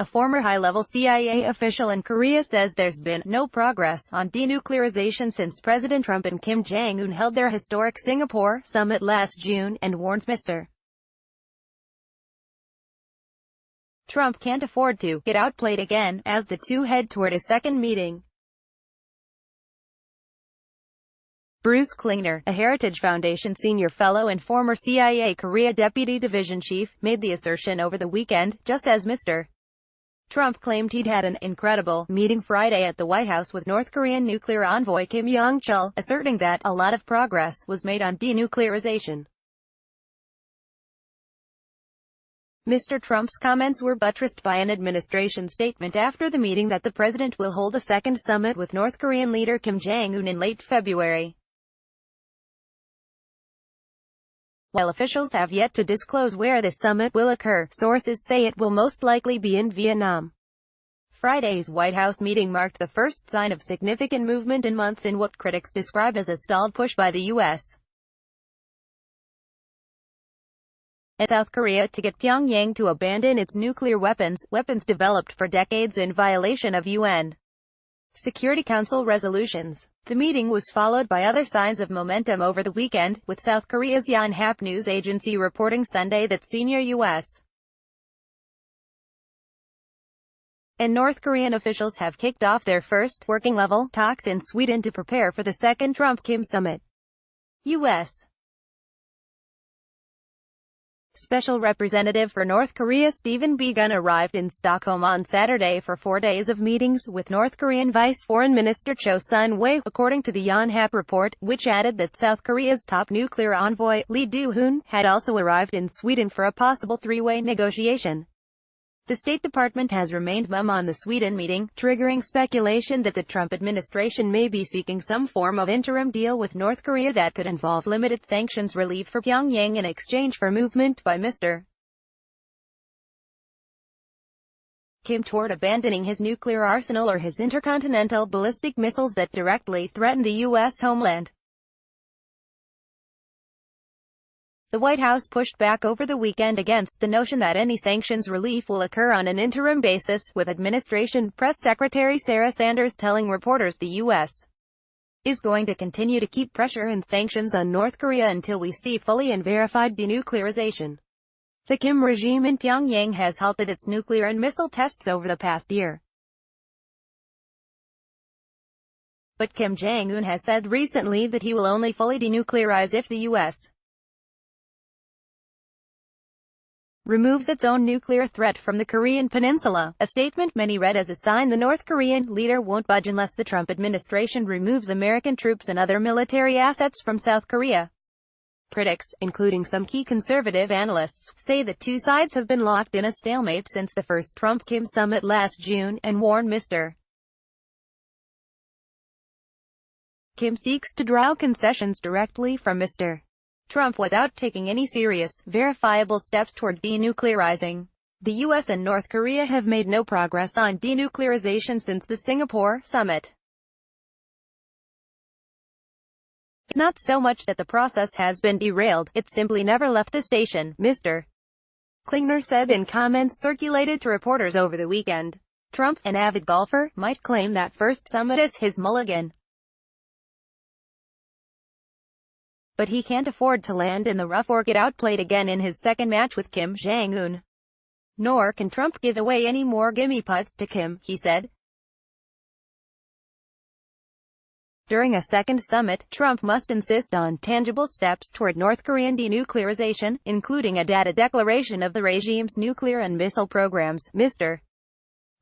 A former high-level CIA official in Korea says there's been no progress on denuclearization since President Trump and Kim Jong-un held their historic Singapore summit last June, and warns Mr. Trump can't afford to get outplayed again, as the two head toward a second meeting. Bruce Klingner, a Heritage Foundation senior fellow and former CIA Korea Deputy Division Chief, made the assertion over the weekend, just as Mr. Trump claimed he'd had an incredible meeting Friday at the White House with North Korean nuclear envoy Kim Jong-un, asserting that a lot of progress was made on denuclearization. Mr. Trump's comments were buttressed by an administration statement after the meeting that the president will hold a second summit with North Korean leader Kim Jong-un in late February. While officials have yet to disclose where the summit will occur, sources say it will most likely be in Vietnam. Friday's White House meeting marked the first sign of significant movement in months in what critics describe as a stalled push by the U.S. and South Korea to get Pyongyang to abandon its nuclear weapons developed for decades in violation of UN Security Council resolutions. The meeting was followed by other signs of momentum over the weekend, with South Korea's Yonhap news agency reporting Sunday that senior U.S. and North Korean officials have kicked off their first working-level talks in Sweden to prepare for the second Trump-Kim summit. U.S. Special Representative for North Korea Stephen Biegun arrived in Stockholm on Saturday for 4 days of meetings with North Korean Vice Foreign Minister Cho Sun-wei, according to the Yonhap report, which added that South Korea's top nuclear envoy, Lee Do-hoon, had also arrived in Sweden for a possible three-way negotiation. The State Department has remained mum on the Sweden meeting, triggering speculation that the Trump administration may be seeking some form of interim deal with North Korea that could involve limited sanctions relief for Pyongyang in exchange for movement by Mr. Kim toward abandoning his nuclear arsenal or his intercontinental ballistic missiles that directly threaten the U.S. homeland. The White House pushed back over the weekend against the notion that any sanctions relief will occur on an interim basis, with Administration Press Secretary Sarah Sanders telling reporters the U.S. is going to continue to keep pressure and sanctions on North Korea until we see fully and verified denuclearization. The Kim regime in Pyongyang has halted its nuclear and missile tests over the past year. But Kim Jong-un has said recently that he will only fully denuclearize if the U.S. removes its own nuclear threat from the Korean peninsula, a statement many read as a sign the North Korean leader won't budge unless the Trump administration removes American troops and other military assets from South Korea. Critics, including some key conservative analysts, say the two sides have been locked in a stalemate since the first Trump-Kim summit last June, and warn Mr. Kim seeks to draw concessions directly from Mr. Trump without taking any serious, verifiable steps toward denuclearizing. The U.S. and North Korea have made no progress on denuclearization since the Singapore summit. It's not so much that the process has been derailed, it simply never left the station, Mr. Klingner said in comments circulated to reporters over the weekend. Trump, an avid golfer, might claim that first summit as his mulligan. But he can't afford to land in the rough or get outplayed again in his second match with Kim Jong-un. Nor can Trump give away any more gimme putts to Kim, he said. During a second summit, Trump must insist on tangible steps toward North Korean denuclearization, including a data declaration of the regime's nuclear and missile programs, Mr.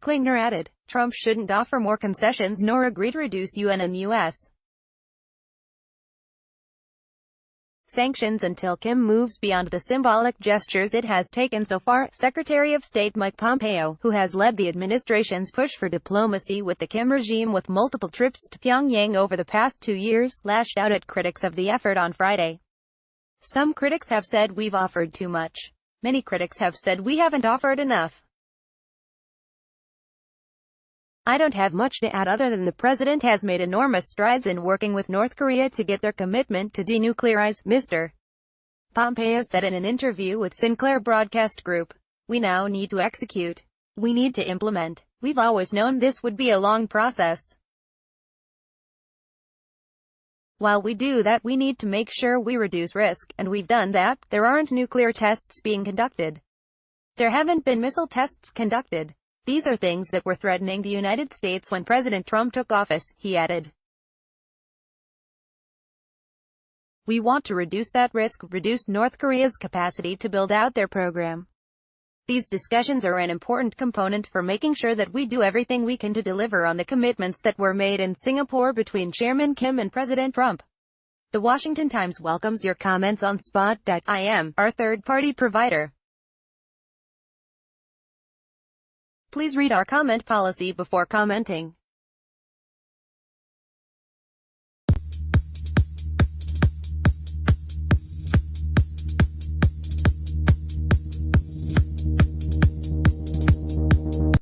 Klingner added. Trump shouldn't offer more concessions nor agree to reduce UN and U.S. sanctions until Kim moves beyond the symbolic gestures it has taken so far. Secretary of State Mike Pompeo, who has led the administration's push for diplomacy with the Kim regime with multiple trips to Pyongyang over the past 2 years, lashed out at critics of the effort on Friday. Some critics have said we've offered too much. Many critics have said we haven't offered enough. I don't have much to add other than the president has made enormous strides in working with North Korea to get their commitment to denuclearize, Mr. Pompeo said in an interview with Sinclair Broadcast Group. We now need to execute. we need to implement. We've always known this would be a long process. While we do that, we need to make sure we reduce risk, and we've done that. There aren't nuclear tests being conducted. There haven't been missile tests conducted. These are things that were threatening the United States when President Trump took office, he added. We want to reduce that risk, reduce North Korea's capacity to build out their program. These discussions are an important component for making sure that we do everything we can to deliver on the commitments that were made in Singapore between Chairman Kim and President Trump. The Washington Times welcomes your comments on Spot.im, our third-party provider. Please read our comment policy before commenting.